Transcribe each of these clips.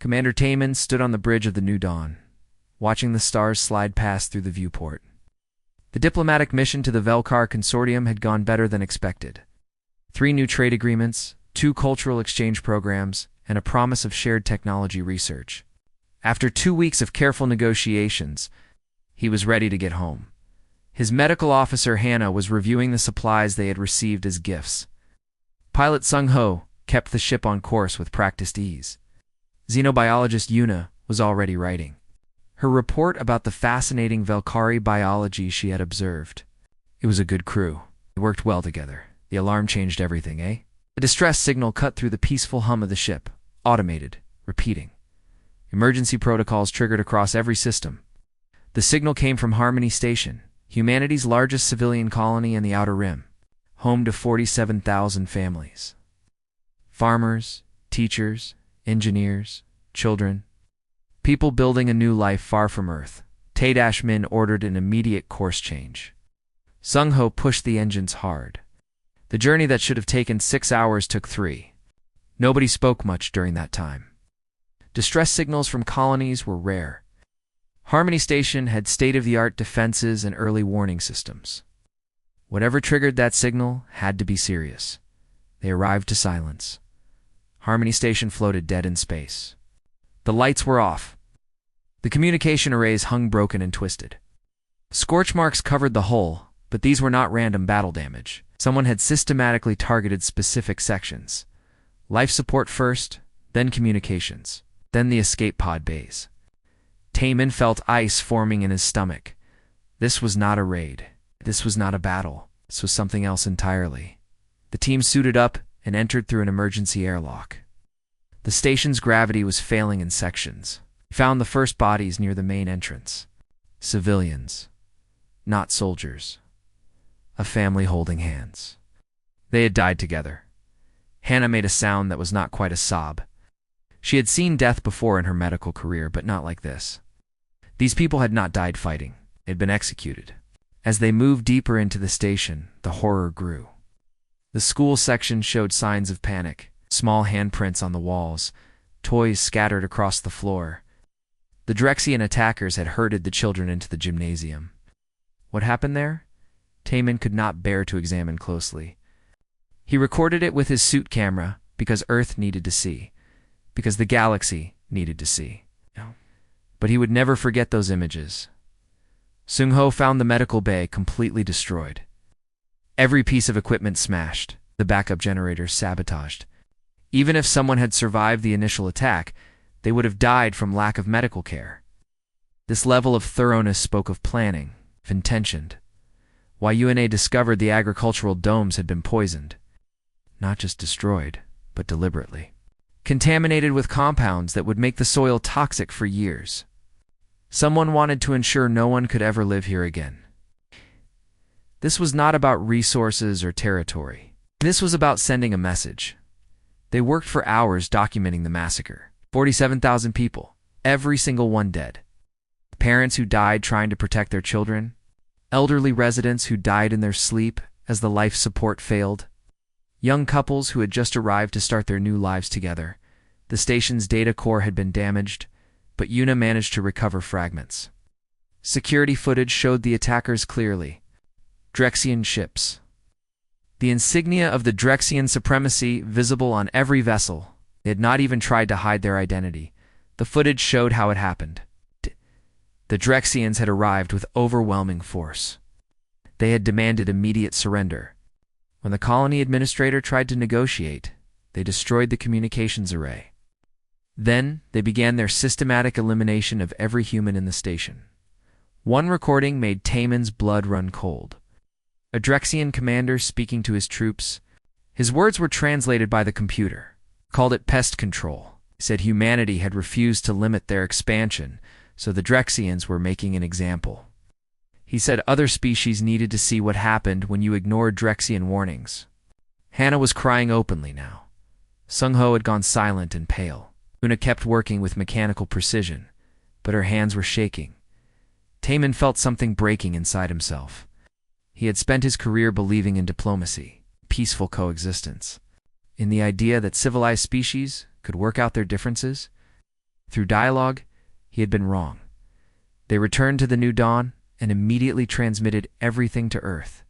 Commander Taman stood on the bridge of the New Dawn, watching the stars slide past through the viewport. The diplomatic mission to the Velkar Consortium had gone better than expected. 3 new trade agreements, 2 cultural exchange programs, and a promise of shared technology research. After 2 weeks of careful negotiations, he was ready to get home. His medical officer Hannah was reviewing the supplies they had received as gifts. Pilot Sung-ho kept the ship on course with practiced ease. Xenobiologist Yuna was already writing her report about the fascinating Velkari biology she had observed. It was a good crew. They worked well together. The alarm changed everything, eh? A distress signal cut through the peaceful hum of the ship, automated, repeating. Emergency protocols triggered across every system. The signal came from Harmony Station, humanity's largest civilian colony in the Outer Rim, home to 47,000 families. Farmers, teachers, engineers, children, people building a new life far from Earth. Tae-Min ordered an immediate course change. Sung-ho pushed the engines hard. The journey that should have taken 6 hours took 3. Nobody spoke much during that time. Distress signals from colonies were rare. Harmony Station had state-of-the-art defenses and early warning systems. Whatever triggered that signal had to be serious. They arrived to silence. Harmony Station floated dead in space. The lights were off. The communication arrays hung broken and twisted. Scorch marks covered the hull, but these were not random battle damage. Someone had systematically targeted specific sections. Life support first, then communications, then the escape pod bays. Taemin felt ice forming in his stomach. This was not a raid. This was not a battle. This was something else entirely. The team suited up and entered through an emergency airlock. The station's gravity was failing in sections. He found the first bodies near the main entrance. Civilians, not soldiers. A family holding hands. They had died together. Hannah made a sound that was not quite a sob. She had seen death before in her medical career, but not like this. These people had not died fighting. They had been executed. As they moved deeper into the station, the horror grew. The school section showed signs of panic. Small handprints on the walls, toys scattered across the floor. The Drexian attackers had herded the children into the gymnasium. What happened there? Taemin could not bear to examine closely. He recorded it with his suit camera because Earth needed to see, because the galaxy needed to see. But he would never forget those images. Sung-ho found the medical bay completely destroyed. Every piece of equipment smashed, the backup generators sabotaged. Even if someone had survived the initial attack, they would have died from lack of medical care. This level of thoroughness spoke of planning, of intentioned. YUNA discovered the agricultural domes had been poisoned. Not just destroyed, but deliberately. Contaminated with compounds that would make the soil toxic for years. Someone wanted to ensure no one could ever live here again. This was not about resources or territory. This was about sending a message. They worked for hours documenting the massacre. 47,000 people, every single one dead. Parents who died trying to protect their children. Elderly residents who died in their sleep as the life support failed. Young couples who had just arrived to start their new lives together. The station's data core had been damaged, but Yuna managed to recover fragments. Security footage showed the attackers clearly. Drexian ships. The insignia of the Drexian supremacy visible on every vessel. They had not even tried to hide their identity. The footage showed how it happened. The Drexians had arrived with overwhelming force. They had demanded immediate surrender. When the colony administrator tried to negotiate, they destroyed the communications array. Then, they began their systematic elimination of every human in the station. One recording made Taemin's blood run cold. A Drexian commander speaking to his troops. His words were translated by the computer. Called it pest control. He said humanity had refused to limit their expansion, so the Drexians were making an example. He said other species needed to see what happened when you ignored Drexian warnings. Hannah was crying openly now. Sung-ho had gone silent and pale. Una kept working with mechanical precision, but her hands were shaking. Taemin felt something breaking inside himself. He had spent his career believing in diplomacy, peaceful coexistence, in the idea that civilized species could work out their differences. Through dialogue, he had been wrong. They returned to the New Dawn and immediately transmitted everything to Earth.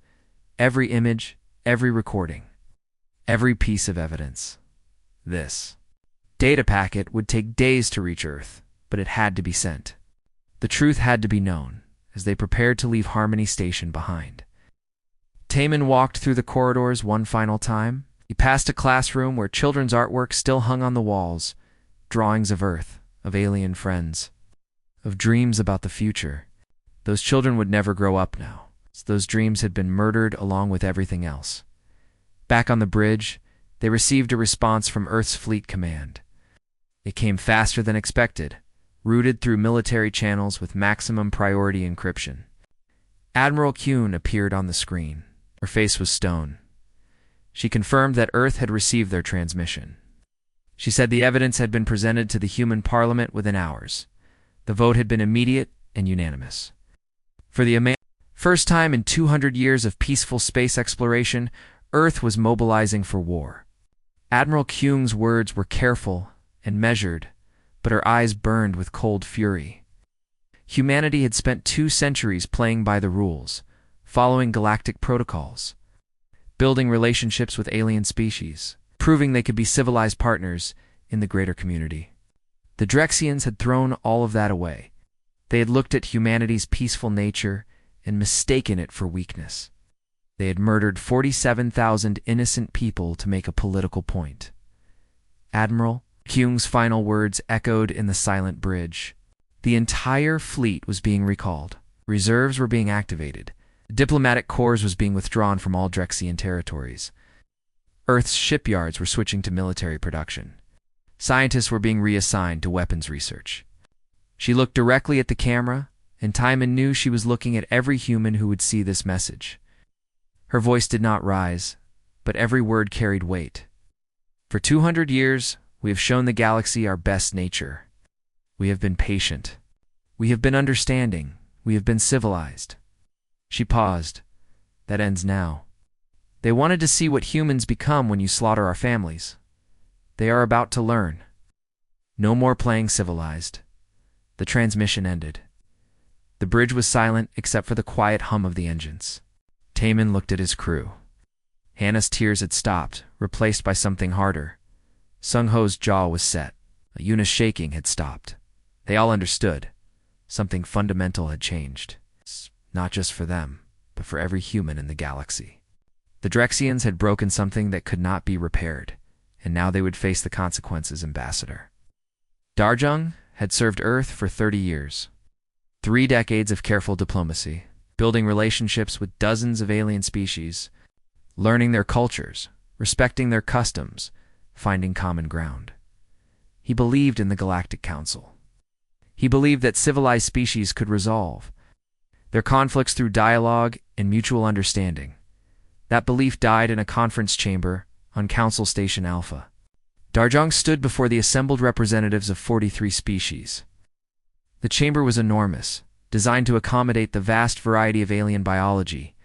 Every image, every recording, every piece of evidence. This data packet would take days to reach Earth, but it had to be sent. The truth had to be known as they prepared to leave Harmony Station behind. Taman walked through the corridors one final time. He passed a classroom where children's artwork still hung on the walls, drawings of Earth, of alien friends, of dreams about the future. Those children would never grow up now. Those dreams had been murdered along with everything else. Back on the bridge, they received a response from Earth's Fleet Command. It came faster than expected, routed through military channels with maximum priority encryption. Admiral Kuhn appeared on the screen. Her face was stone. She confirmed that Earth had received their transmission. She said the evidence had been presented to the human parliament within hours. The vote had been immediate and unanimous. For the first time in 200 years of peaceful space exploration, Earth was mobilizing for war. Admiral Kuhn's words were careful and measured, but her eyes burned with cold fury. Humanity had spent 2 centuries playing by the rules, following galactic protocols, building relationships with alien species, proving they could be civilized partners in the greater community. The Drexians had thrown all of that away. They had looked at humanity's peaceful nature and mistaken it for weakness. They had murdered 47,000 innocent people to make a political point. Admiral Kuhn's final words echoed in the silent bridge. The entire fleet was being recalled. Reserves were being activated. Diplomatic corps was being withdrawn from all Drexian territories. Earth's shipyards were switching to military production. Scientists were being reassigned to weapons research. She looked directly at the camera, and Timon knew she was looking at every human who would see this message. Her voice did not rise, but every word carried weight. For 200 years, we have shown the galaxy our best nature. We have been patient. We have been understanding. We have been civilized. She paused. That ends now. They wanted to see what humans become when you slaughter our families. They are about to learn. No more playing civilized. The transmission ended. The bridge was silent except for the quiet hum of the engines. Taman looked at his crew. Hannah's tears had stopped, replaced by something harder. Sung-Ho's jaw was set. Yuna's shaking had stopped. They all understood. Something fundamental had changed. Not just for them, but for every human in the galaxy. The Drexians had broken something that could not be repaired, and now they would face the consequences. Ambassador Darjung had served Earth for 30 years. 3 decades of careful diplomacy, building relationships with dozens of alien species, learning their cultures, respecting their customs, finding common ground. He believed in the Galactic Council. He believed that civilized species could resolve their conflicts through dialogue and mutual understanding. That belief died in a conference chamber on Council Station Alpha. Darjung stood before the assembled representatives of 43 species. The chamber was enormous, designed to accommodate the vast variety of alien biology.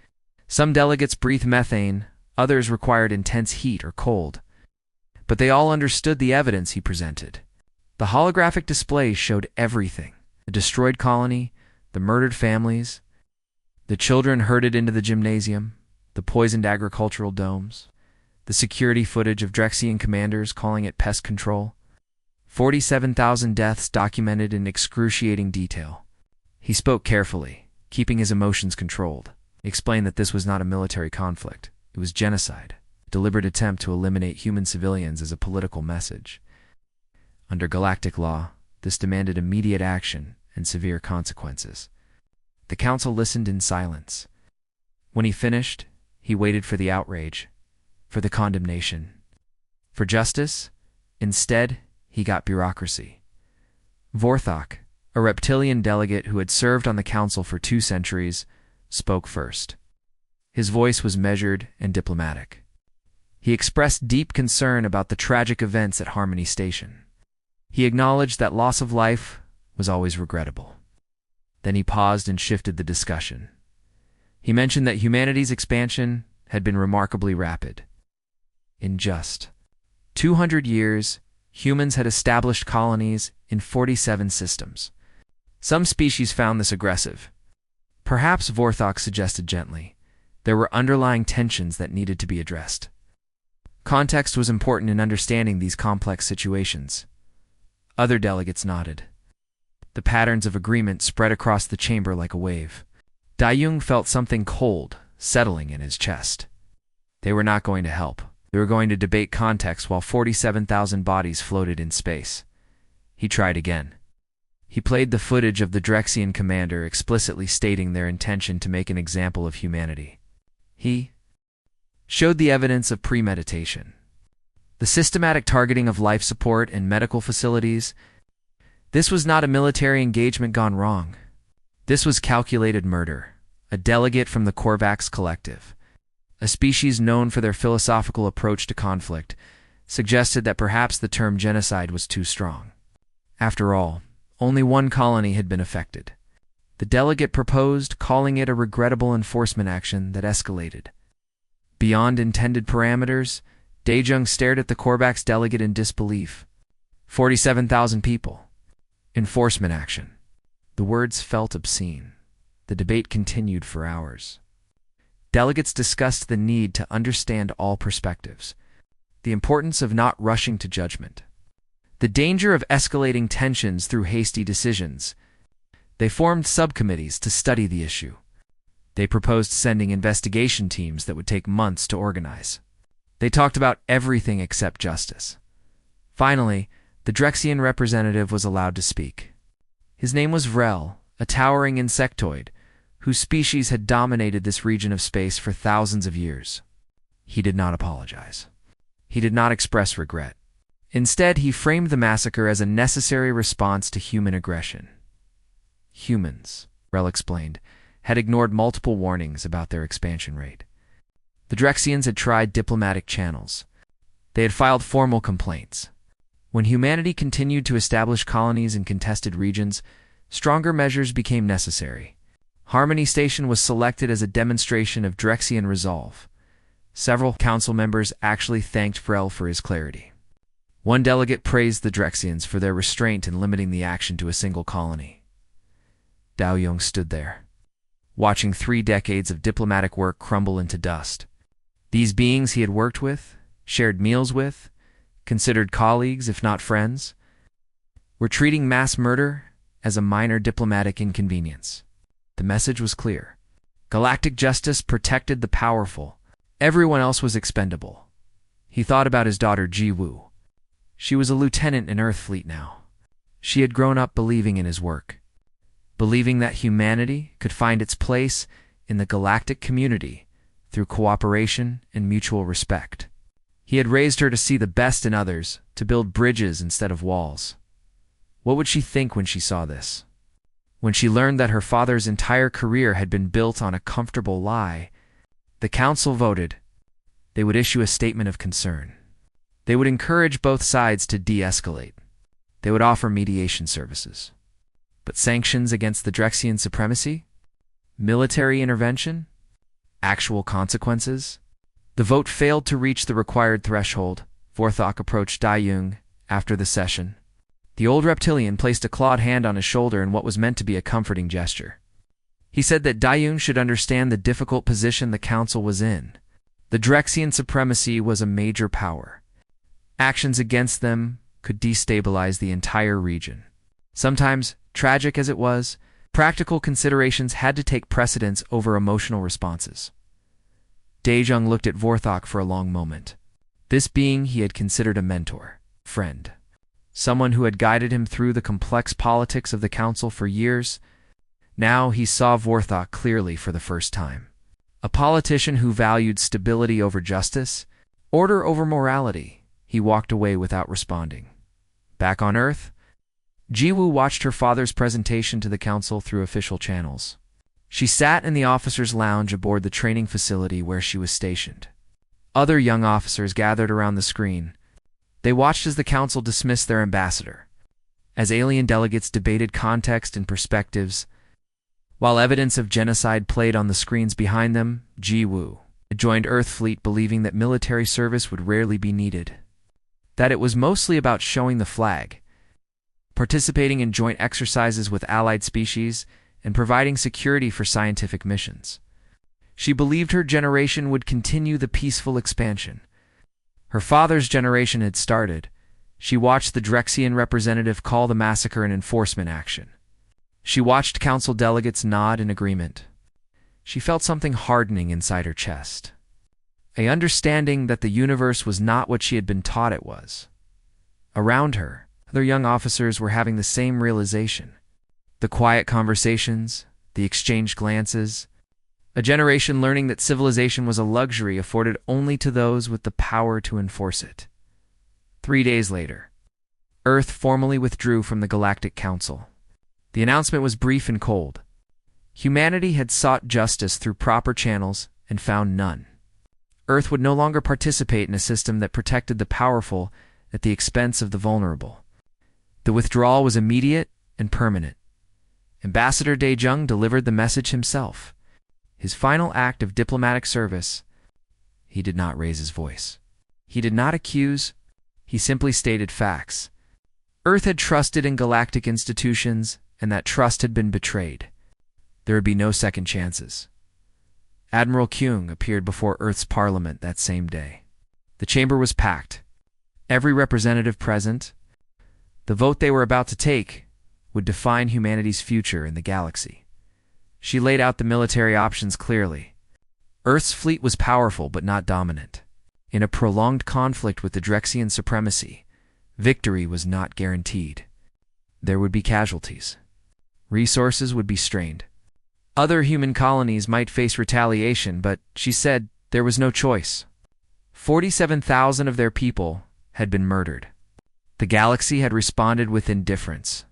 Some delegates breathed methane, others required intense heat or cold. But they all understood the evidence he presented. The holographic display showed everything: the destroyed colony, the murdered families, the children herded into the gymnasium, the poisoned agricultural domes, the security footage of Drexian commanders calling it pest control. 47,000 deaths documented in excruciating detail. He spoke carefully, keeping his emotions controlled. He explained that this was not a military conflict. It was genocide, a deliberate attempt to eliminate human civilians as a political message. Under galactic law, this demanded immediate action and severe consequences. The council listened in silence. When he finished, he waited for the outrage, for the condemnation, for justice. Instead, he got bureaucracy. Vorthok, a reptilian delegate who had served on the council for 2 centuries, spoke first. His voice was measured and diplomatic. He expressed deep concern about the tragic events at Harmony Station. He acknowledged that loss of life was always regrettable. Then he paused and shifted the discussion. He mentioned that humanity's expansion had been remarkably rapid. In just 200 years, Humans had established colonies in 47 systems. Some species found this aggressive. Perhaps, Vorthok suggested gently, there were underlying tensions that needed to be addressed. Context was important in understanding these complex situations. Other delegates nodded. The patterns of agreement spread across the chamber like a wave. Dayung felt something cold settling in his chest. They were not going to help. They were going to debate context while 47,000 bodies floated in space. He tried again. He played the footage of the Drexian commander explicitly stating their intention to make an example of humanity. He showed the evidence of premeditation. The systematic targeting of life support and medical facilities. This was not a military engagement gone wrong. This was calculated murder. A delegate from the Korvax Collective, a species known for their philosophical approach to conflict, suggested that perhaps the term genocide was too strong. After all, only one colony had been affected. The delegate proposed calling it a regrettable enforcement action that escalated. Beyond intended parameters, Daejung stared at the Korvax delegate in disbelief. 47,000 people. Enforcement action. The words felt obscene. The debate continued for hours. Delegates discussed the need to understand all perspectives, the importance of not rushing to judgment, the danger of escalating tensions through hasty decisions. They formed subcommittees to study the issue. They proposed sending investigation teams that would take months to organize. They talked about everything except justice. Finally, the Drexian representative was allowed to speak. His name was Vrel, a towering insectoid, whose species had dominated this region of space for thousands of years. He did not apologize. He did not express regret. Instead, he framed the massacre as a necessary response to human aggression. Humans, Vrel explained, had ignored multiple warnings about their expansion rate. The Drexians had tried diplomatic channels. They had filed formal complaints. When humanity continued to establish colonies in contested regions, stronger measures became necessary. Harmony Station was selected as a demonstration of Drexian resolve. Several council members actually thanked Vrel for his clarity. One delegate praised the Drexians for their restraint in limiting the action to a single colony. Dayung stood there, watching 3 decades of diplomatic work crumble into dust. These beings he had worked with, shared meals with, considered colleagues if not friends, were treating mass murder as a minor diplomatic inconvenience. The message was clear. Galactic justice protected the powerful. Everyone else was expendable. He thought about his daughter Jiwoo. She was a lieutenant in Earth Fleet now. She had grown up believing in his work, believing that humanity could find its place in the galactic community through cooperation and mutual respect. He had raised her to see the best in others, to build bridges instead of walls. What would she think when she saw this? When she learned that her father's entire career had been built on a comfortable lie? The council voted. They would issue a statement of concern. They would encourage both sides to de-escalate. They would offer mediation services. But sanctions against the Drexian supremacy? Military intervention? Actual consequences? The vote failed to reach the required threshold. Vorthok approached Dayung after the session. The old reptilian placed a clawed hand on his shoulder in what was meant to be a comforting gesture. He said that Dayung should understand the difficult position the council was in. The Drexian supremacy was a major power. Actions against them could destabilize the entire region. Sometimes, tragic as it was, practical considerations had to take precedence over emotional responses. Daejung looked at Vorthok for a long moment. This being he had considered a mentor, friend. Someone who had guided him through the complex politics of the council for years. Now he saw Vorthok clearly for the first time. A politician who valued stability over justice, order over morality. He walked away without responding. Back on Earth, Jiwoo watched her father's presentation to the council through official channels. She sat in the officers' lounge aboard the training facility where she was stationed. Other young officers gathered around the screen. They watched as the council dismissed their ambassador, as alien delegates debated context and perspectives. While evidence of genocide played on the screens behind them, Jiwoo had joined Earth Fleet believing that military service would rarely be needed. that it was mostly about showing the flag, participating in joint exercises with allied species, and providing security for scientific missions. She believed her generation would continue the peaceful expansion. Her father's generation had started. She watched the Drexian representative call the massacre an enforcement action. She watched council delegates nod in agreement. She felt something hardening inside her chest. A understanding that the universe was not what she had been taught it was. Around her, other young officers were having the same realization. The quiet conversations, the exchanged glances, a generation learning that civilization was a luxury afforded only to those with the power to enforce it. 3 days later, Earth formally withdrew from the Galactic Council. The announcement was brief and cold. Humanity had sought justice through proper channels and found none. Earth would no longer participate in a system that protected the powerful at the expense of the vulnerable. The withdrawal was immediate and permanent. Ambassador De Jong delivered the message himself. His final act of diplomatic service. He did not raise his voice. He did not accuse. He simply stated facts. Earth had trusted in galactic institutions, and that trust had been betrayed. There would be no second chances. Admiral Kyung appeared before Earth's parliament that same day. The chamber was packed. Every representative present. The vote they were about to take would define humanity's future in the galaxy. She laid out the military options clearly. Earth's fleet was powerful but not dominant. In a prolonged conflict with the Drexian supremacy, victory was not guaranteed. There would be casualties. Resources would be strained. Other human colonies might face retaliation, but she said there was no choice. 47,000 of their people had been murdered. The galaxy had responded with indifference.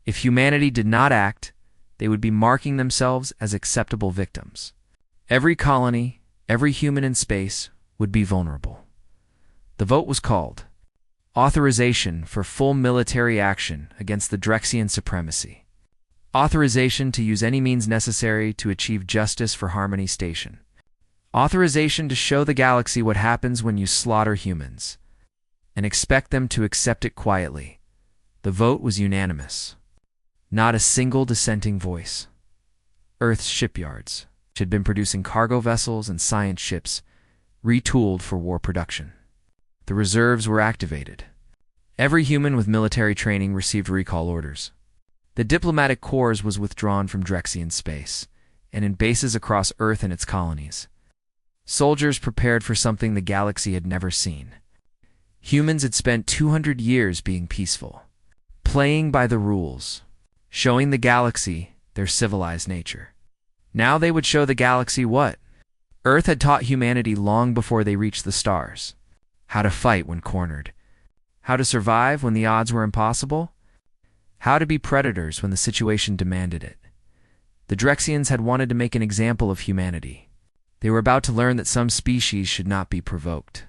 If humanity did not act, they would be marking themselves as acceptable victims. Every colony, every human in space, would be vulnerable. The vote was called. Authorization for full military action against the Drexian supremacy. Authorization to use any means necessary to achieve justice for Harmony Station. Authorization to show the galaxy what happens when you slaughter humans, and expect them to accept it quietly. The vote was unanimous. Not a single dissenting voice. Earth's shipyards, which had been producing cargo vessels and science ships, retooled for war production. The reserves were activated. Every human with military training received recall orders. The diplomatic corps was withdrawn from Drexian space, and in bases across Earth and its colonies. Soldiers prepared for something the galaxy had never seen. Humans had spent 200 years being peaceful, playing by the rules, showing the galaxy their civilized nature. Now they would show the galaxy what? Earth had taught humanity long before they reached the stars. How to fight when cornered. How to survive when the odds were impossible. How to be predators when the situation demanded it. The Drexians had wanted to make an example of humanity. They were about to learn that some species should not be provoked.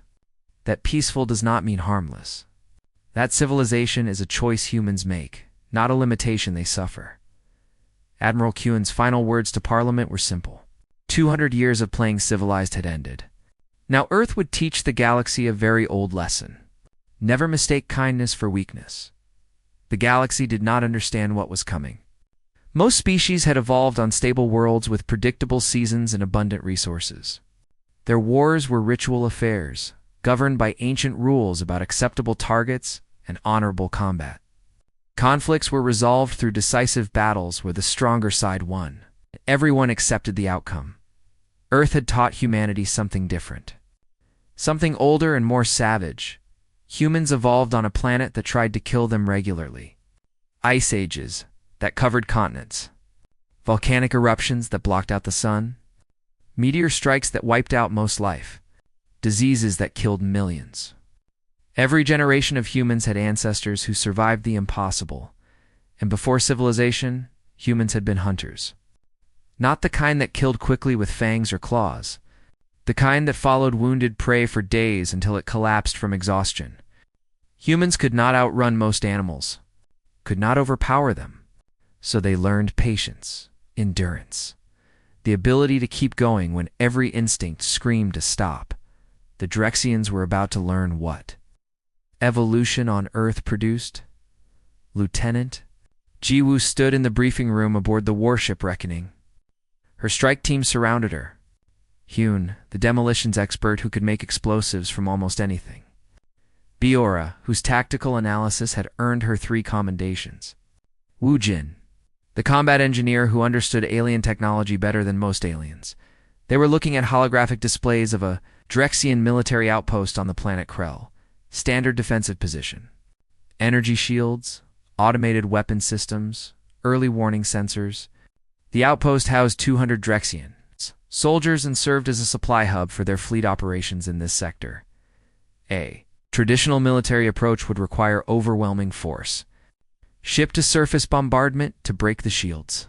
That peaceful does not mean harmless. That civilization is a choice humans make, not a limitation they suffer. Admiral Kyung's final words to Parliament were simple. 200 years of playing civilized had ended. Now Earth would teach the galaxy a very old lesson. Never mistake kindness for weakness. The galaxy did not understand what was coming. Most species had evolved on stable worlds with predictable seasons and abundant resources. Their wars were ritual affairs, governed by ancient rules about acceptable targets and honorable combat. Conflicts were resolved through decisive battles where the stronger side won. Everyone accepted the outcome. Earth had taught humanity something different. Something older and more savage. Humans evolved on a planet that tried to kill them regularly. Ice ages that covered continents. Volcanic eruptions that blocked out the sun. Meteor strikes that wiped out most life. Diseases that killed millions. Every generation of humans had ancestors who survived the impossible, and before civilization, humans had been hunters. Not the kind that killed quickly with fangs or claws, the kind that followed wounded prey for days until it collapsed from exhaustion. Humans could not outrun most animals, could not overpower them, so they learned patience, endurance, the ability to keep going when every instinct screamed to stop. The Drexians were about to learn what? evolution on Earth produced? Lieutenant? Jiwoo stood in the briefing room aboard the warship Reckoning. Her strike team surrounded her. Hyun, the demolitions expert who could make explosives from almost anything. Biora, whose tactical analysis had earned her 3 commendations. Woojin, the combat engineer who understood alien technology better than most aliens. They were looking at holographic displays of a Drexian military outpost on the planet Krell. Standard defensive position. Energy shields, automated weapon systems, early warning sensors. The outpost housed 200 Drexians, soldiers, and served as a supply hub for their fleet operations in this sector. A traditional military approach would require overwhelming force. Ship-to-surface bombardment to break the shields.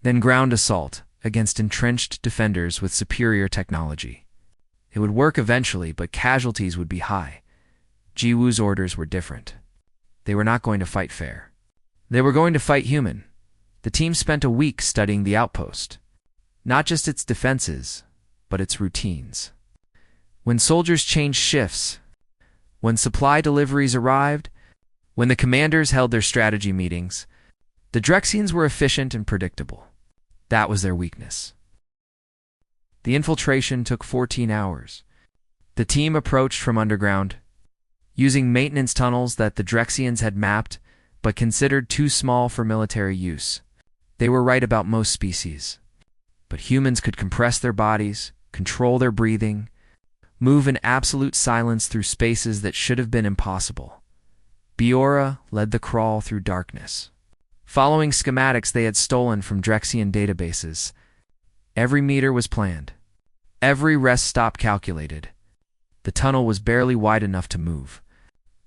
Then ground assault against entrenched defenders with superior technology. It would work eventually, but casualties would be high. Jiwoo's orders were different. They were not going to fight fair. They were going to fight human. The team spent a week studying the outpost. Not just its defenses, but its routines. When soldiers changed shifts, when supply deliveries arrived, when the commanders held their strategy meetings, the Drexians were efficient and predictable. That was their weakness. The infiltration took 14 hours. The team approached from underground, using maintenance tunnels that the Drexians had mapped but considered too small for military use. They were right about most species. But humans could compress their bodies, control their breathing, move in absolute silence through spaces that should have been impossible. Biora led the crawl through darkness. Following schematics they had stolen from Drexian databases, every meter was planned. Every rest stop calculated. The tunnel was barely wide enough to move.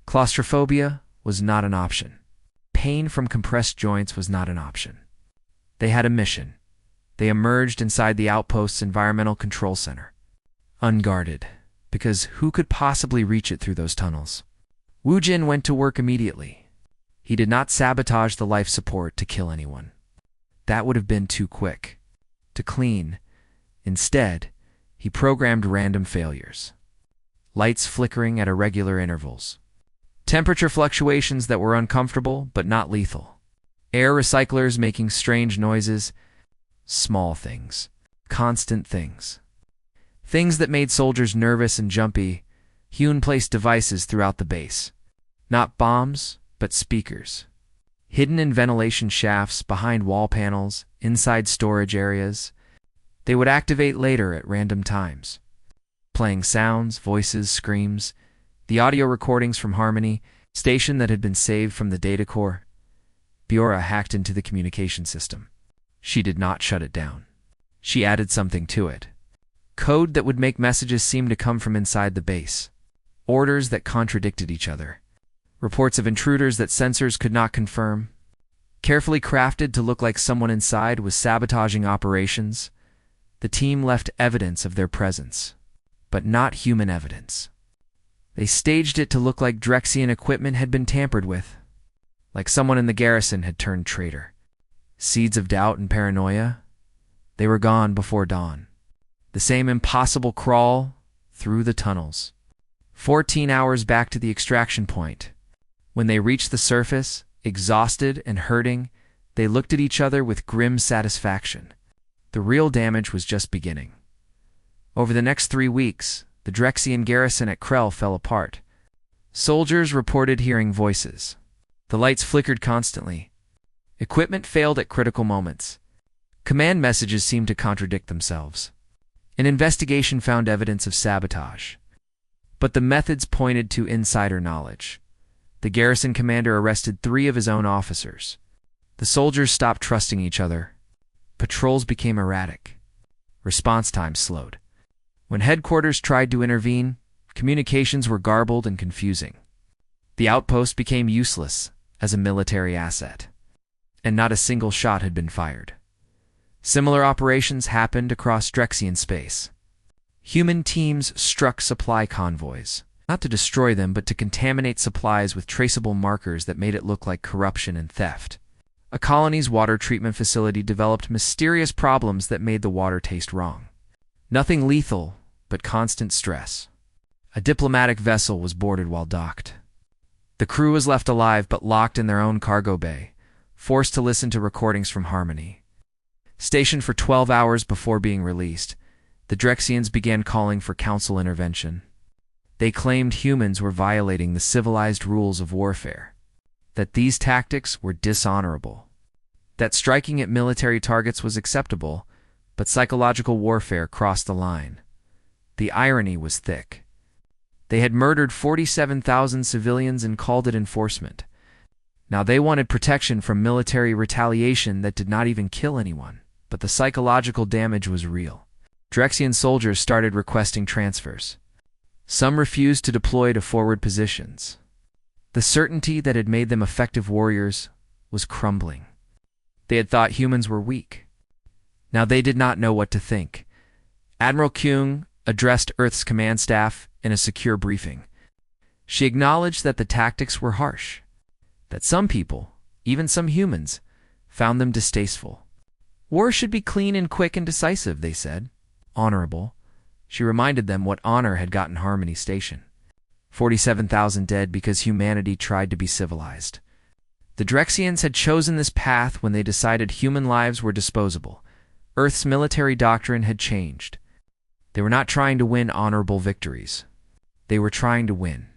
Claustrophobia was not an option. Pain from compressed joints was not an option. They had a mission. They emerged inside the outpost's environmental control center. Unguarded, because who could possibly reach it through those tunnels? Woojin went to work immediately. He did not sabotage the life support to kill anyone. That would have been too quick. To clean. Instead, he programmed random failures. Lights flickering at irregular intervals. Temperature fluctuations that were uncomfortable but not lethal. Air recyclers making strange noises. Small things. Constant things. Things that made soldiers nervous and jumpy. Hyun placed devices throughout the base. Not bombs, but speakers. Hidden in ventilation shafts, behind wall panels, inside storage areas. They would activate later at random times. Playing sounds, voices, screams, the audio recordings from Harmony, station that had been saved from the data core. Biora hacked into the communication system. She did not shut it down. She added something to it. Code that would make messages seem to come from inside the base. Orders that contradicted each other. Reports of intruders that sensors could not confirm. Carefully crafted to look like someone inside was sabotaging operations. The team left evidence of their presence, but not human evidence. They staged it to look like Drexian equipment had been tampered with, like someone in the garrison had turned traitor. Seeds of doubt and paranoia, they were gone before dawn. The same impossible crawl through the tunnels. 14 hours back to the extraction point. When they reached the surface, exhausted and hurting, they looked at each other with grim satisfaction. The real damage was just beginning. Over the next 3 weeks, the Drexian garrison at Krell fell apart. Soldiers reported hearing voices. The lights flickered constantly. Equipment failed at critical moments. Command messages seemed to contradict themselves. An investigation found evidence of sabotage. But the methods pointed to insider knowledge. The garrison commander arrested 3 of his own officers. The soldiers stopped trusting each other. Patrols became erratic. Response times slowed. When headquarters tried to intervene, communications were garbled and confusing. The outpost became useless as a military asset, and not a single shot had been fired. Similar operations happened across Drexian space. Human teams struck supply convoys, not to destroy them, but to contaminate supplies with traceable markers that made it look like corruption and theft. A colony's water treatment facility developed mysterious problems that made the water taste wrong. Nothing lethal, but constant stress. A diplomatic vessel was boarded while docked. The crew was left alive but locked in their own cargo bay, forced to listen to recordings from Harmony. Stationed for 12 hours before being released, the Drexians began calling for council intervention. They claimed humans were violating the civilized rules of warfare, that these tactics were dishonorable, that striking at military targets was acceptable, but psychological warfare crossed the line. The irony was thick. They had murdered 47,000 civilians and called it enforcement. Now they wanted protection from military retaliation that did not even kill anyone, but the psychological damage was real. Drexian soldiers started requesting transfers. Some refused to deploy to forward positions. The certainty that had made them effective warriors was crumbling. They had thought humans were weak. Now they did not know what to think. Admiral Kyung addressed Earth's command staff in a secure briefing. She acknowledged that the tactics were harsh, that some people, even some humans, found them distasteful. War should be clean and quick and decisive, they said. Honorable. She reminded them what honor had gotten Harmony Station. 47,000 dead because humanity tried to be civilized. The Drexians had chosen this path when they decided human lives were disposable. Earth's military doctrine had changed. They were not trying to win honorable victories. They were trying to win.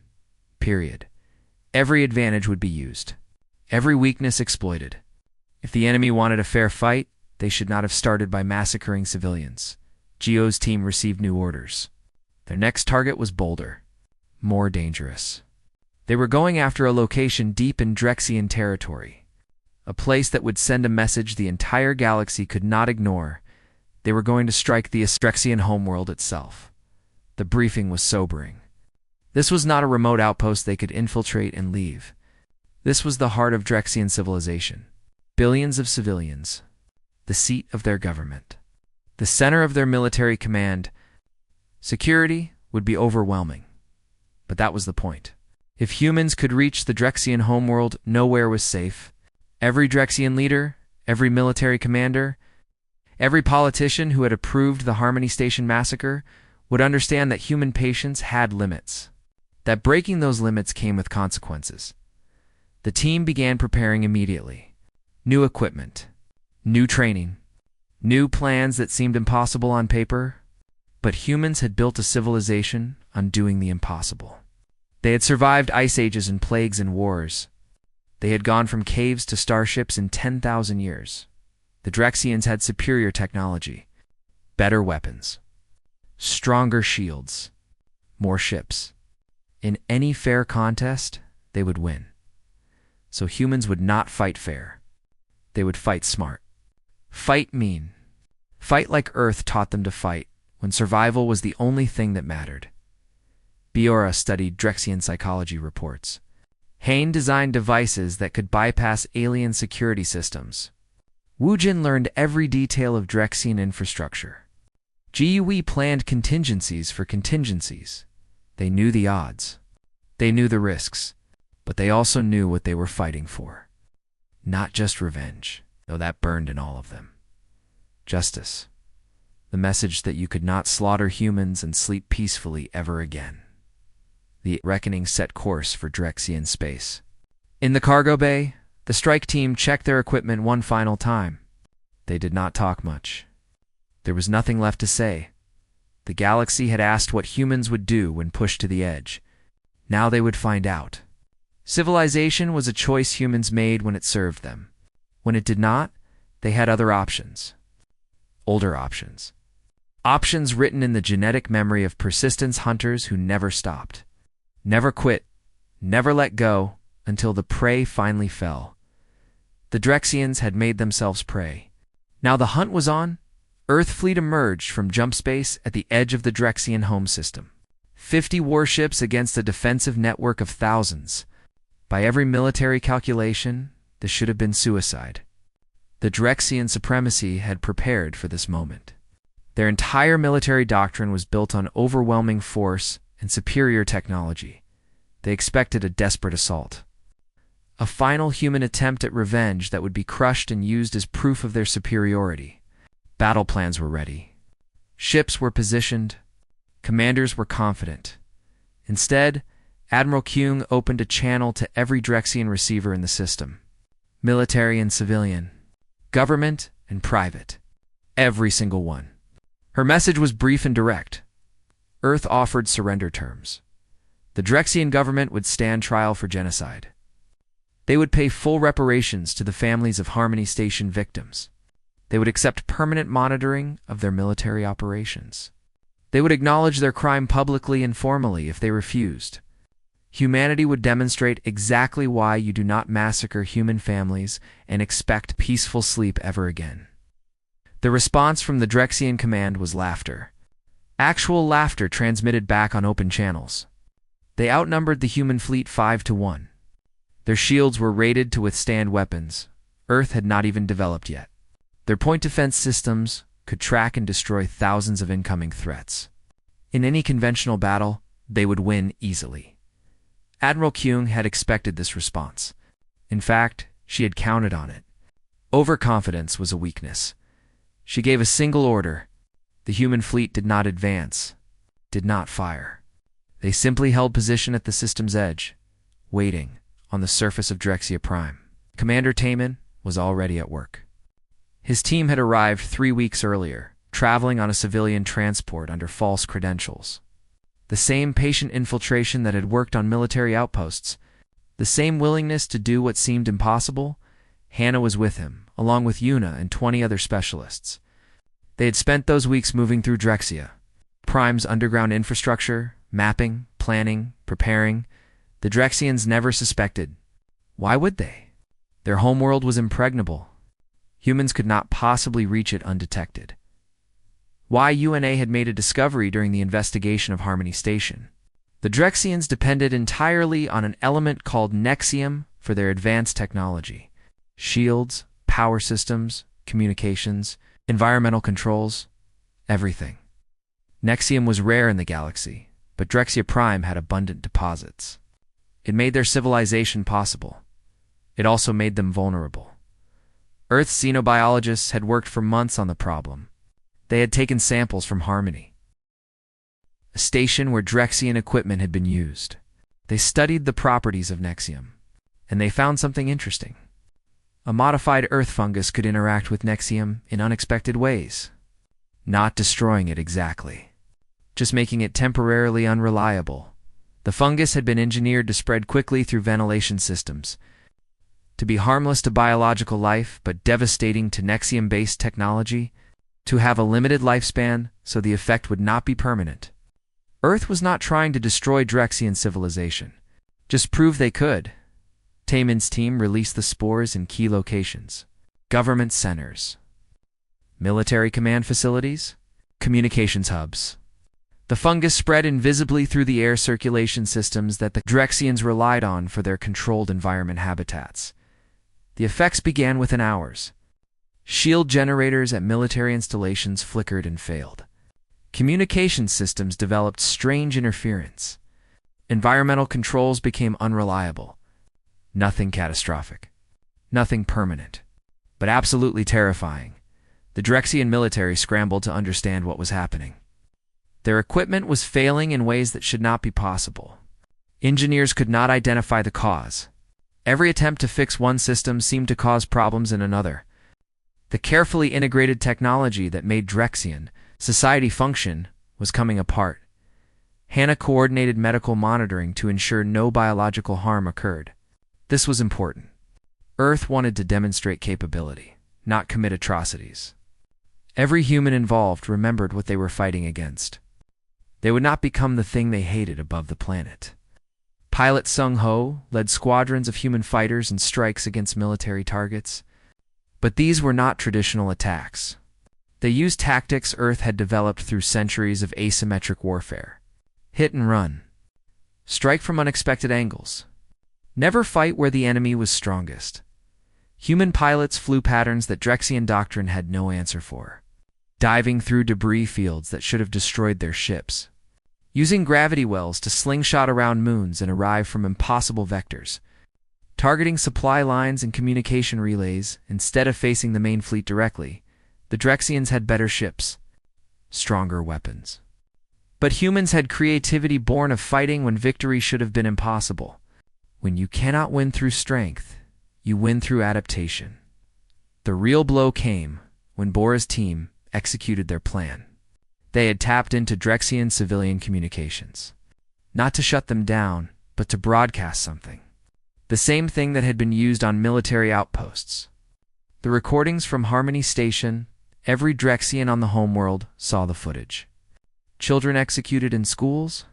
Period. Every advantage would be used. Every weakness exploited. If the enemy wanted a fair fight, they should not have started by massacring civilians. Geo's team received new orders. Their next target was bolder, more dangerous. They were going after a location deep in Drexian territory, a place that would send a message the entire galaxy could not ignore. They were going to strike the Drexian homeworld itself. The briefing was sobering. This was not a remote outpost they could infiltrate and leave. This was the heart of Drexian civilization. Billions of civilians. The seat of their government. The center of their military command. Security would be overwhelming. But that was the point. If humans could reach the Drexian homeworld, nowhere was safe. Every Drexian leader, every military commander, every politician who had approved the Harmony Station massacre would understand that human patience had limits, that breaking those limits came with consequences. The team began preparing immediately. New equipment, new training, new plans that seemed impossible on paper, but humans had built a civilization on doing the impossible. They had survived ice ages and plagues and wars. They had gone from caves to starships in 10,000 years. The Drexians had superior technology, better weapons, stronger shields, more ships. In any fair contest, they would win. So humans would not fight fair. They would fight smart. Fight mean. Fight like Earth taught them to fight, when survival was the only thing that mattered. Biora studied Drexian psychology reports. Hain designed devices that could bypass alien security systems. Wujin learned every detail of Drexian infrastructure. GUE planned contingencies for contingencies. They knew the odds. They knew the risks. But they also knew what they were fighting for. Not just revenge, though that burned in all of them. Justice. The message that you could not slaughter humans and sleep peacefully ever again. The reckoning set course for Drexian space. In the cargo bay, the strike team checked their equipment one final time. They did not talk much. There was nothing left to say. The galaxy had asked what humans would do when pushed to the edge. Now they would find out. Civilization was a choice humans made when it served them. When it did not, they had other options. Older options. Options written in the genetic memory of persistence hunters who never stopped. Never quit, never let go, until the prey finally fell. The Drexians had made themselves prey. Now the hunt was on. Earth fleet emerged from jump space at the edge of the Drexian home system. 50 warships against a defensive network of thousands. By every military calculation, this should have been suicide. The Drexian supremacy had prepared for this moment. Their entire military doctrine was built on overwhelming force and superior technology. They expected a desperate assault. A final human attempt at revenge that would be crushed and used as proof of their superiority. Battle plans were ready. Ships were positioned. Commanders were confident. Instead, Admiral Kueng opened a channel to every Drexian receiver in the system. Military and civilian, government and private. Every single one. Her message was brief and direct. Earth offered surrender terms. The Drexian government would stand trial for genocide. They would pay full reparations to the families of Harmony Station victims. They would accept permanent monitoring of their military operations. They would acknowledge their crime publicly and formally if they refused. Humanity would demonstrate exactly why you do not massacre human families and expect peaceful sleep ever again. The response from the Drexian command was laughter. Actual laughter transmitted back on open channels. They outnumbered the human fleet 5-1. Their shields were rated to withstand weapons Earth had not even developed yet. Their point defense systems could track and destroy thousands of incoming threats. In any conventional battle, they would win easily. Admiral Kueng had expected this response. In fact, she had counted on it. Overconfidence was a weakness. She gave a single order. The human fleet did not advance, did not fire. They simply held position at the system's edge, waiting on the surface of Drexia Prime. Commander Taman was already at work. His team had arrived 3 weeks earlier, traveling on a civilian transport under false credentials. The same patient infiltration that had worked on military outposts, the same willingness to do what seemed impossible. Hannah was with him, along with Yuna and 20 other specialists. They had spent those weeks moving through Drexia, Prime's underground infrastructure, mapping, planning, preparing. The Drexians never suspected. Why would they? Their homeworld was impregnable. Humans could not possibly reach it undetected. Why UNA had made a discovery during the investigation of Harmony Station. The Drexians depended entirely on an element called Nexium for their advanced technology. Shields, power systems, communications, environmental controls, everything. Nexium was rare in the galaxy, but Drexia Prime had abundant deposits. It made their civilization possible. It also made them vulnerable. Earth's xenobiologists had worked for months on the problem. They had taken samples from Harmony, a station where Drexian equipment had been used. They studied the properties of Nexium, and they found something interesting. A modified Earth fungus could interact with Nexium in unexpected ways, not destroying it exactly, just making it temporarily unreliable. The fungus had been engineered to spread quickly through ventilation systems, to be harmless to biological life but devastating to Nexium-based technology, to have a limited lifespan so the effect would not be permanent. Earth was not trying to destroy Drexian civilization, just prove they could. Taman's team released the spores in key locations: government centers, military command facilities, communications hubs. The fungus spread invisibly through the air circulation systems that the Drexians relied on for their controlled environment habitats. The effects began within hours. Shield generators at military installations flickered and failed. Communication systems developed strange interference. Environmental controls became unreliable. Nothing catastrophic. Nothing permanent. But absolutely terrifying. The Drexian military scrambled to understand what was happening. Their equipment was failing in ways that should not be possible. Engineers could not identify the cause. Every attempt to fix one system seemed to cause problems in another. The carefully integrated technology that made Drexian society function was coming apart. Hannah coordinated medical monitoring to ensure no biological harm occurred. This was important. Earth wanted to demonstrate capability, not commit atrocities. Every human involved remembered what they were fighting against. They would not become the thing they hated above the planet. Pilot Sung Ho led squadrons of human fighters in strikes against military targets. But these were not traditional attacks. They used tactics Earth had developed through centuries of asymmetric warfare. Hit and run. Strike from unexpected angles. Never fight where the enemy was strongest. Human pilots flew patterns that Drexian doctrine had no answer for. Diving through debris fields that should have destroyed their ships. Using gravity wells to slingshot around moons and arrive from impossible vectors. Targeting supply lines and communication relays instead of facing the main fleet directly. The Drexians had better ships, stronger weapons. But humans had creativity born of fighting when victory should have been impossible. When you cannot win through strength, you win through adaptation. The real blow came when Bora's team executed their plan. They had tapped into Drexian civilian communications. Not to shut them down, but to broadcast something. The same thing that had been used on military outposts. The recordings from Harmony Station, every Drexian on the homeworld saw the footage. Children executed in schools,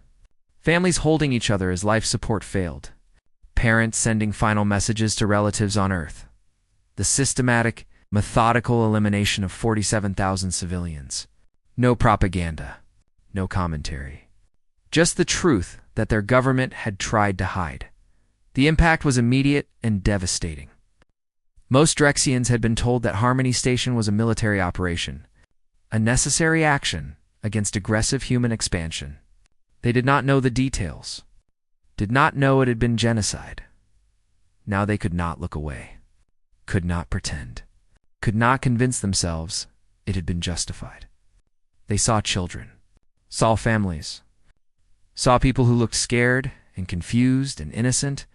families holding each other as life support failed, parents sending final messages to relatives on Earth, the systematic, methodical elimination of 47,000 civilians. No propaganda, no commentary. Just the truth that their government had tried to hide. The impact was immediate and devastating. Most Drexians had been told that Harmony Station was a military operation, a necessary action against aggressive human expansion. They did not know the details, did not know it had been genocide. Now they could not look away, could not pretend, could not convince themselves it had been justified. They saw children, saw families, saw people who looked scared and confused and innocent,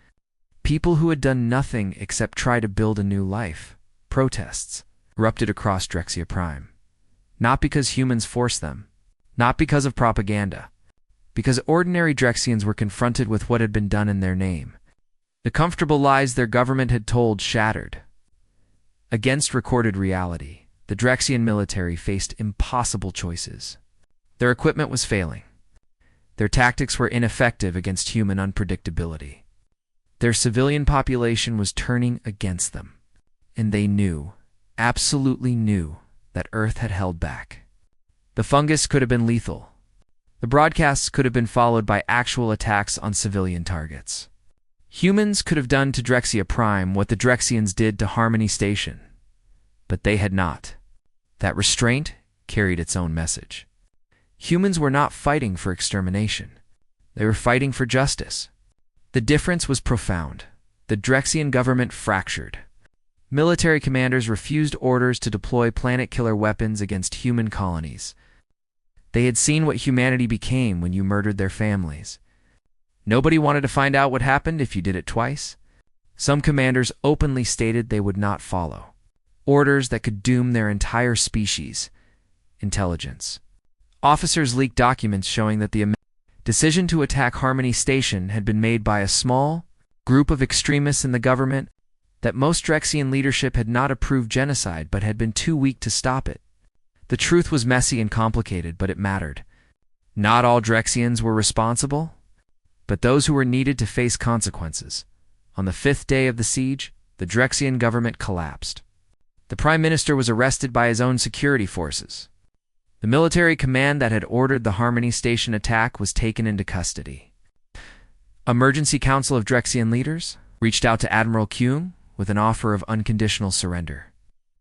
people who had done nothing except try to build a new life. Protests erupted across Drexia Prime. Not because humans forced them, not because of propaganda, because ordinary Drexians were confronted with what had been done in their name. The comfortable lies their government had told shattered. Against recorded reality, the Drexian military faced impossible choices. Their equipment was failing. Their tactics were ineffective against human unpredictability. Their civilian population was turning against them. And they knew, absolutely knew, that Earth had held back. The fungus could have been lethal. The broadcasts could have been followed by actual attacks on civilian targets. Humans could have done to Drexia Prime what the Drexians did to Harmony Station. But they had not. That restraint carried its own message. Humans were not fighting for extermination. They were fighting for justice. The difference was profound. The Drexian government fractured. Military commanders refused orders to deploy planet-killer weapons against human colonies. They had seen what humanity became when you murdered their families. Nobody wanted to find out what happened if you did it twice. Some commanders openly stated they would not follow orders that could doom their entire species. Intelligence. Officers leaked documents showing that the decision to attack Harmony Station had been made by a small group of extremists in the government, that most Drexian leadership had not approved genocide but had been too weak to stop it. The truth was messy and complicated, but it mattered. Not all Drexians were responsible, but those who were needed to face consequences. On the 5th day of the siege, the Drexian government collapsed. The Prime Minister was arrested by his own security forces. The military command that had ordered the Harmony Station attack was taken into custody. Emergency Council of Drexian leaders reached out to Admiral Kuhn with an offer of unconditional surrender.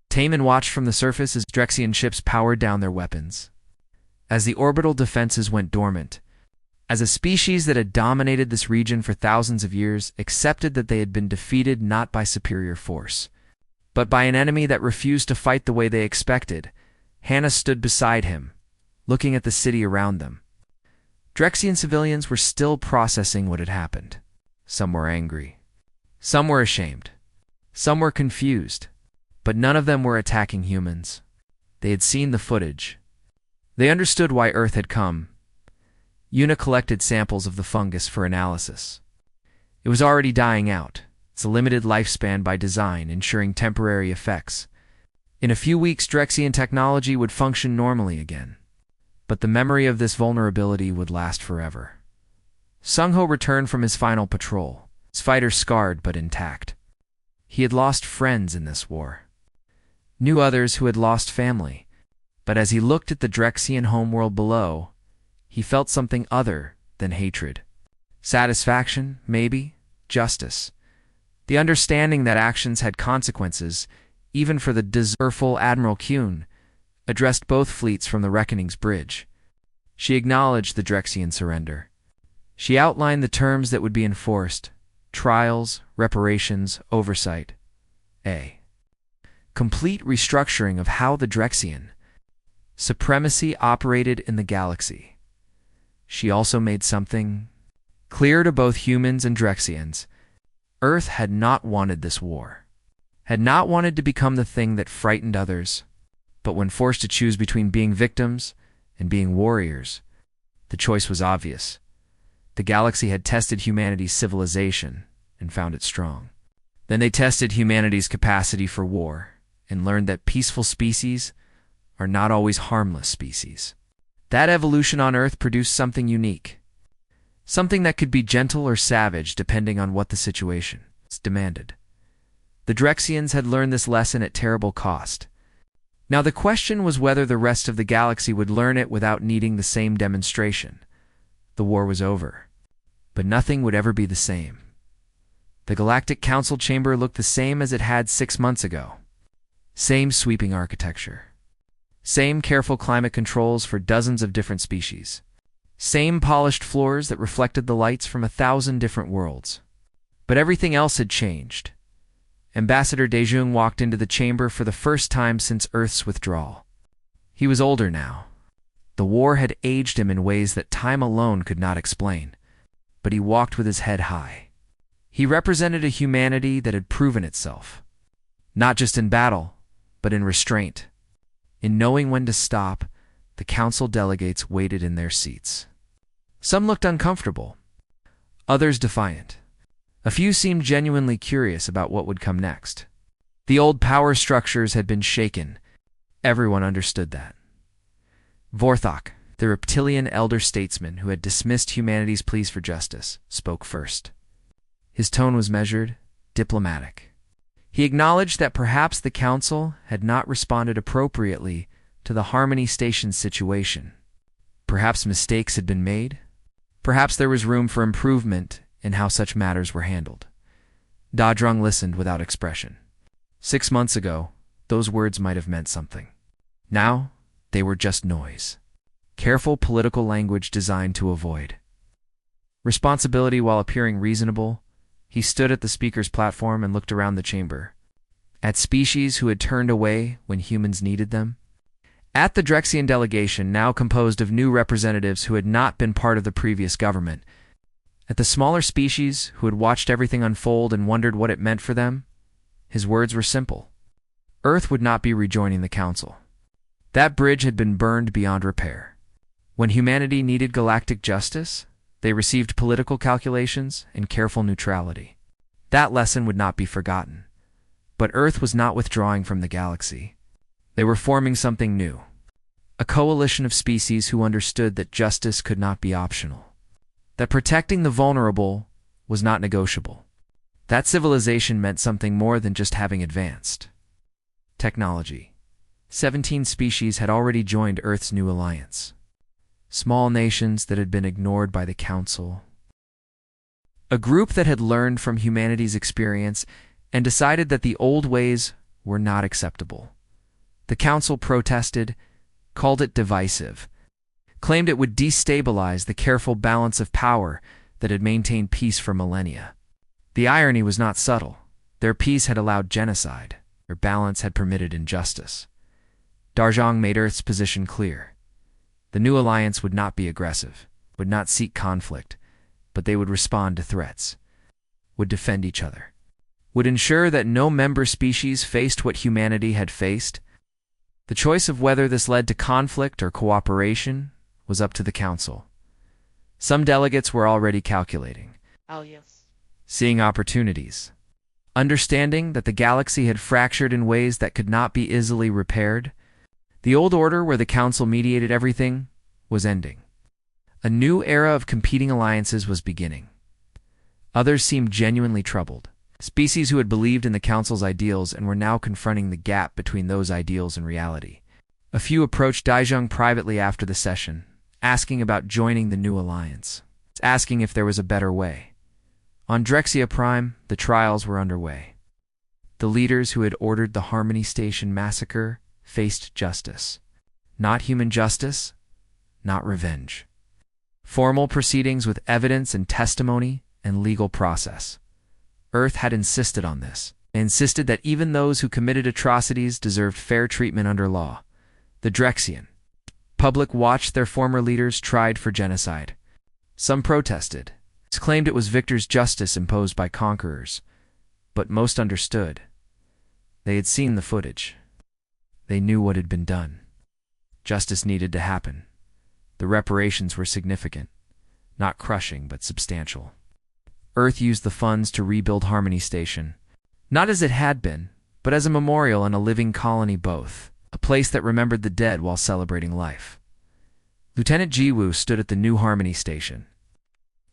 Taman watched from the surface as Drexian ships powered down their weapons. As the orbital defenses went dormant, as a species that had dominated this region for thousands of years accepted that they had been defeated not by superior force, but by an enemy that refused to fight the way they expected, Hannah stood beside him, looking at the city around them. Drexian civilians were still processing what had happened. Some were angry. Some were ashamed. Some were confused. But none of them were attacking humans. They had seen the footage. They understood why Earth had come. Una collected samples of the fungus for analysis. It was already dying out, its limited lifespan by design ensuring temporary effects. In a few weeks, Drexian technology would function normally again. But the memory of this vulnerability would last forever. Sung-Ho returned from his final patrol, his fighter scarred but intact. He had lost friends in this war. Knew others who had lost family. But as he looked at the Drexian homeworld below, he felt something other than hatred. Satisfaction, maybe, justice. The understanding that actions had consequences, even for the desertful Admiral Kuhn, addressed both fleets from the Reckoning's bridge. She acknowledged the Drexian surrender. She outlined the terms that would be enforced: trials, reparations, oversight. A complete restructuring of how the Drexian supremacy operated in the galaxy. she also made something clear to both humans and Drexians. Earth had not wanted this war, had not wanted to become the thing that frightened others, but when forced to choose between being victims and being warriors, the choice was obvious. The galaxy had tested humanity's civilization and found it strong. Then they tested humanity's capacity for war and learned that peaceful species are not always harmless species. That evolution on Earth produced something unique, something that could be gentle or savage depending on what the situation demanded. The Drexians had learned this lesson at terrible cost. Now the question was whether the rest of the galaxy would learn it without needing the same demonstration. The war was over, but nothing would ever be the same. The Galactic Council chamber looked the same as it had 6 months ago. Same sweeping architecture. Same careful climate controls for dozens of different species. Same polished floors that reflected the lights from 1,000 different worlds. But everything else had changed. Ambassador Dejung walked into the chamber for the first time since Earth's withdrawal. He was older now. The war had aged him in ways that time alone could not explain, but he walked with his head high. He represented a humanity that had proven itself, not just in battle, but in restraint. In knowing when to stop, the council delegates waited in their seats. Some looked uncomfortable, others defiant. A few seemed genuinely curious about what would come next. The old power structures had been shaken. Everyone understood that. Vorthok, the reptilian elder statesman who had dismissed humanity's pleas for justice, spoke first. His tone was measured, diplomatic. He acknowledged that perhaps the council had not responded appropriately to the Harmony Station's situation. Perhaps mistakes had been made. Perhaps there was room for improvement in how such matters were handled. Dajrung listened without expression. 6 months ago, those words might have meant something. Now, they were just noise. Careful political language designed to avoid responsibility while appearing reasonable. He stood at the speaker's platform and looked around the chamber. At species who had turned away when humans needed them. At the Drexian delegation, now composed of new representatives who had not been part of the previous government. At the smaller species who had watched everything unfold and wondered what it meant for them, his words were simple. Earth would not be rejoining the council. That bridge had been burned beyond repair. When humanity needed galactic justice, they received political calculations and careful neutrality. That lesson would not be forgotten. But Earth was not withdrawing from the galaxy. They were forming something new. A coalition of species who understood that justice could not be optional. That protecting the vulnerable was not negotiable. That civilization meant something more than just having advanced technology. 17 species had already joined Earth's new alliance. Small nations that had been ignored by the Council. A group that had learned from humanity's experience and decided that the old ways were not acceptable. The Council protested, called it divisive, claimed it would destabilize the careful balance of power that had maintained peace for millennia. The irony was not subtle. Their peace had allowed genocide. Their balance had permitted injustice. Darjong made Earth's position clear. The new alliance would not be aggressive, would not seek conflict, but they would respond to threats, would defend each other, would ensure that no member species faced what humanity had faced. The choice of whether this led to conflict or cooperation was up to the Council. Some delegates were already calculating, seeing opportunities, understanding that the galaxy had fractured in ways that could not be easily repaired. The old order where the Council mediated everything was ending. A new era of competing alliances was beginning. Others seemed genuinely troubled. Species who had believed in the Council's ideals and were now confronting the gap between those ideals and reality. A few approached Daijung privately after the session, asking about joining the new alliance, asking if there was a better way. On Drexia Prime, the trials were underway. The leaders who had ordered the Harmony Station massacre faced justice. Not human justice, not revenge. Formal proceedings with evidence and testimony and legal process. Earth had insisted on this. They insisted that even those who committed atrocities deserved fair treatment under law. The Drexian public watched their former leaders tried for genocide. Some protested, claimed it was victor's justice imposed by conquerors, but most understood. They had seen the footage. They knew what had been done. Justice needed to happen. The reparations were significant, not crushing but substantial. Earth used the funds to rebuild Harmony Station, not as it had been, but as a memorial and a living colony both, a place that remembered the dead while celebrating life. Lieutenant Jiwoo stood at the new Harmony Station,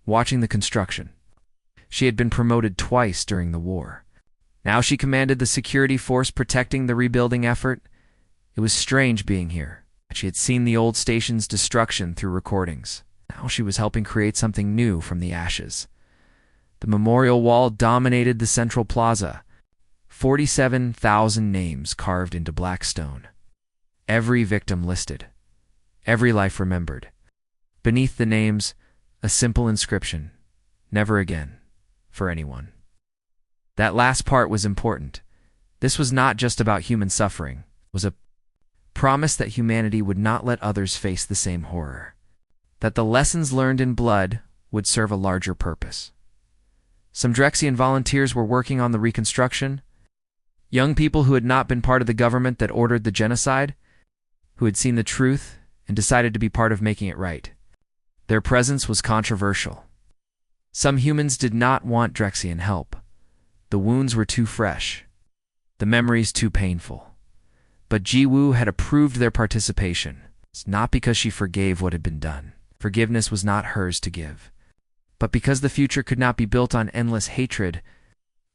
watching the construction. She had been promoted twice during the war. Now she commanded the security force protecting the rebuilding effort. It was strange being here. She had seen the old station's destruction through recordings. Now she was helping create something new from the ashes. The memorial wall dominated the central plaza. 47,000 names carved into black stone. Every victim listed. Every life remembered. Beneath the names, a simple inscription: never again, for anyone. That last part was important. This was not just about human suffering. It was a promise that humanity would not let others face the same horror. That the lessons learned in blood would serve a larger purpose. Some Drexian volunteers were working on the reconstruction. Young people who had not been part of the government that ordered the genocide, who had seen the truth and decided to be part of making it right. Their presence was controversial. Some humans did not want Drexian help. The wounds were too fresh, the memories too painful. But Jiwoo had approved their participation. It's not because she forgave what had been done. Forgiveness was not hers to give. But because the future could not be built on endless hatred,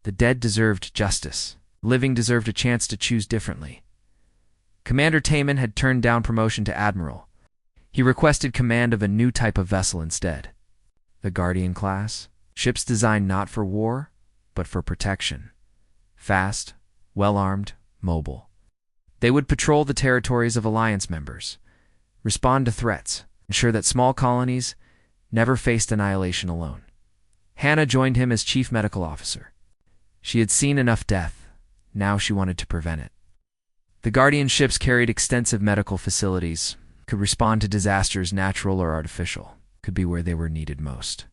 the dead deserved justice. Living deserved a chance to choose differently. Commander Taman had turned down promotion to admiral. He requested command of a new type of vessel instead. The Guardian class, ships designed not for war, but for protection. Fast, well-armed, mobile. They would patrol the territories of alliance members, respond to threats, ensure that small colonies never faced annihilation alone. Hannah joined him as chief medical officer. She had seen enough death. Now she wanted to prevent it. The Guardian ships carried extensive medical facilities, could respond to disasters, natural or artificial, could be where they were needed most.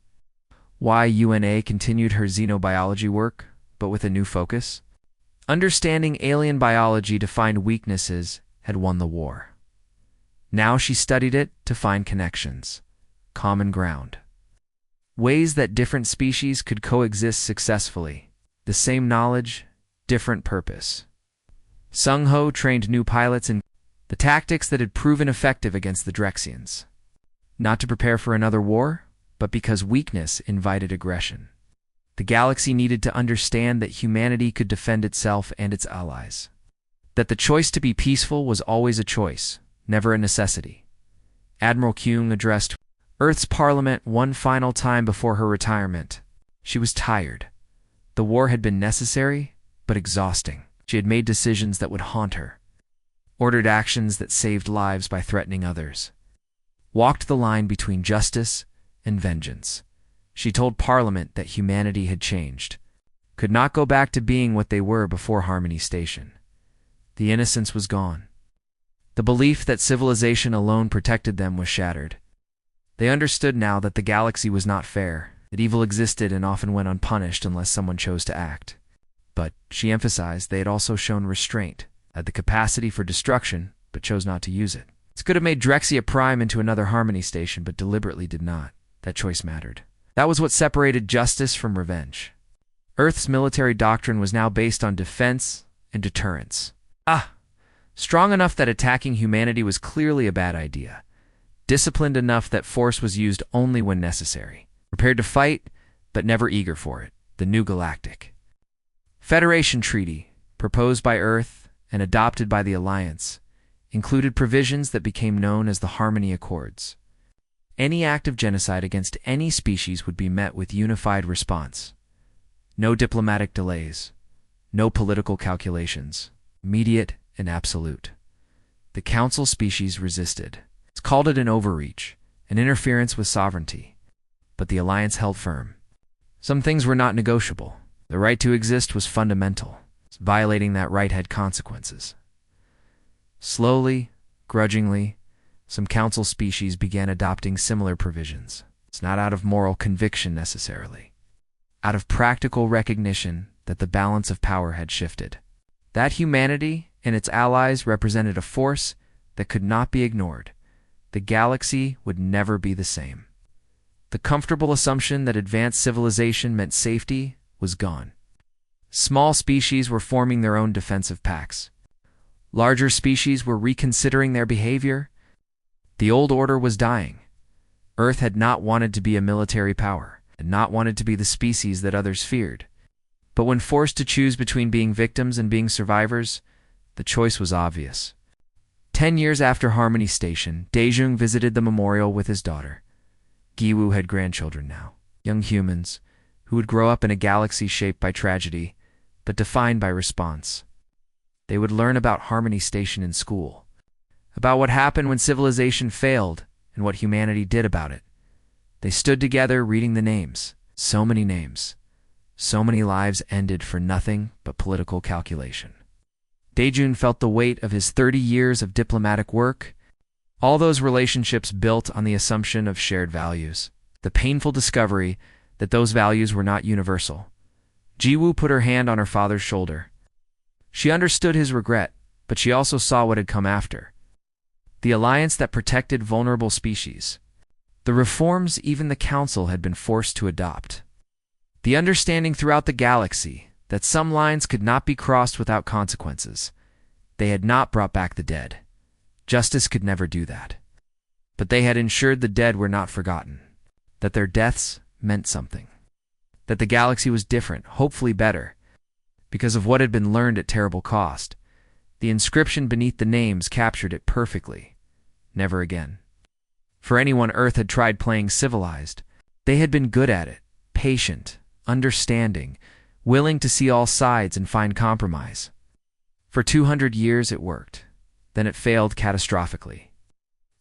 UNA continued her xenobiology work, but with a new focus. Understanding alien biology to find weaknesses had won the war. Now she studied it to find connections, common ground. Ways that different species could coexist successfully. The same knowledge, different purpose. Sung-ho trained new pilots in the tactics that had proven effective against the Drexians. Not to prepare for another war, but because weakness invited aggression. The galaxy needed to understand that humanity could defend itself and its allies. That the choice to be peaceful was always a choice, never a necessity. Admiral Kyung addressed Earth's parliament one final time before her retirement. She was tired. The war had been necessary, but exhausting. She had made decisions that would haunt her. Ordered actions that saved lives by threatening others. Walked the line between justice and vengeance. She told Parliament that humanity had changed, could not go back to being what they were before Harmony Station. The innocence was gone. The belief that civilization alone protected them was shattered. They understood now that the galaxy was not fair, that evil existed and often went unpunished unless someone chose to act. But, she emphasized, they had also shown restraint, had the capacity for destruction, but chose not to use it. This could have made Drexia Prime into another Harmony Station, but deliberately did not. That choice mattered. That was what separated justice from revenge. Earth's military doctrine was now based on defense and deterrence. Strong enough that attacking humanity was clearly a bad idea. Disciplined enough that force was used only when necessary. Prepared to fight, but never eager for it. The new Galactic Federation Treaty, proposed by Earth and adopted by the Alliance, included provisions that became known as the Harmony Accords. Any act of genocide against any species would be met with unified response. No diplomatic delays. No political calculations. Immediate and absolute. The Council species resisted. It's called it an overreach, an interference with sovereignty. But the Alliance held firm. Some things were not negotiable. The right to exist was fundamental. Violating that right had consequences. Slowly, grudgingly, some Council species began adopting similar provisions. It's not out of moral conviction necessarily, out of practical recognition that the balance of power had shifted. That humanity and its allies represented a force that could not be ignored. The galaxy would never be the same. The comfortable assumption that advanced civilization meant safety was gone. Small species were forming their own defensive packs. Larger species were reconsidering their behavior. The old order was dying. Earth had not wanted to be a military power, had not wanted to be the species that others feared. But when forced to choose between being victims and being survivors, the choice was obvious. 10 years after Harmony Station, Daejung visited the memorial with his daughter. Giwoo had grandchildren now, young humans, who would grow up in a galaxy shaped by tragedy, but defined by response. They would learn about Harmony Station in school, about what happened when civilization failed and what humanity did about it. They stood together reading the names, so many names. So many lives ended for nothing but political calculation. Daejun felt the weight of his 30 years of diplomatic work, all those relationships built on the assumption of shared values, the painful discovery that those values were not universal. Jiwoo put her hand on her father's shoulder. She understood his regret, but she also saw what had come after. The alliance that protected vulnerable species. The reforms even the Council had been forced to adopt. The understanding throughout the galaxy that some lines could not be crossed without consequences. They had not brought back the dead. Justice could never do that. But they had ensured the dead were not forgotten, that their deaths meant something, that the galaxy was different, hopefully better, because of what had been learned at terrible cost. The inscription beneath the names captured it perfectly. Never again. For anyone Earth had tried playing Civilized, they had been good at it, patient, understanding, willing to see all sides and find compromise. For 200 years it worked. Then it failed catastrophically.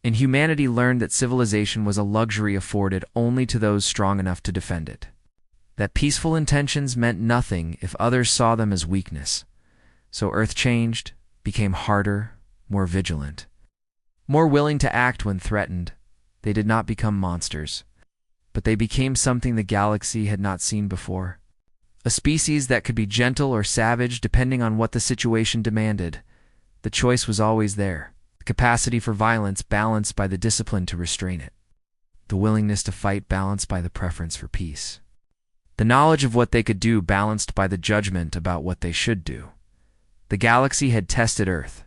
And humanity learned that civilization was a luxury afforded only to those strong enough to defend it. That peaceful intentions meant nothing if others saw them as weakness. So Earth changed, became harder, more vigilant, more willing to act when threatened. They did not become monsters, but they became something the galaxy had not seen before. A species that could be gentle or savage depending on what the situation demanded. The choice was always there. The capacity for violence balanced by the discipline to restrain it. The willingness to fight balanced by the preference for peace. The knowledge of what they could do balanced by the judgment about what they should do. The galaxy had tested Earth,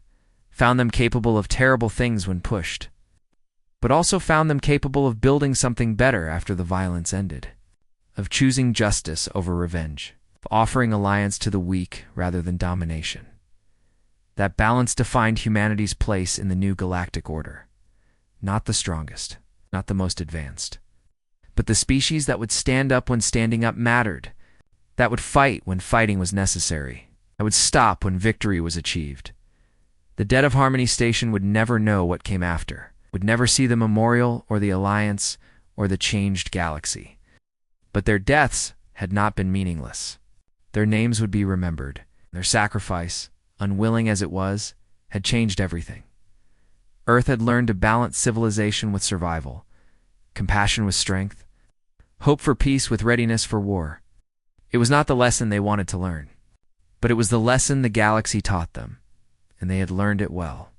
found them capable of terrible things when pushed, but also found them capable of building something better after the violence ended, of choosing justice over revenge, of offering alliance to the weak rather than domination. That balance defined humanity's place in the new galactic order. Not the strongest, not the most advanced, but the species that would stand up when standing up mattered, that would fight when fighting was necessary, that would stop when victory was achieved. The dead of Harmony Station would never know what came after, would never see the memorial or the alliance or the changed galaxy. But their deaths had not been meaningless. Their names would be remembered. Their sacrifice, unwilling as it was, had changed everything. Earth had learned to balance civilization with survival, compassion with strength, hope for peace with readiness for war. It was not the lesson they wanted to learn, but it was the lesson the galaxy taught them, and they had learned it well.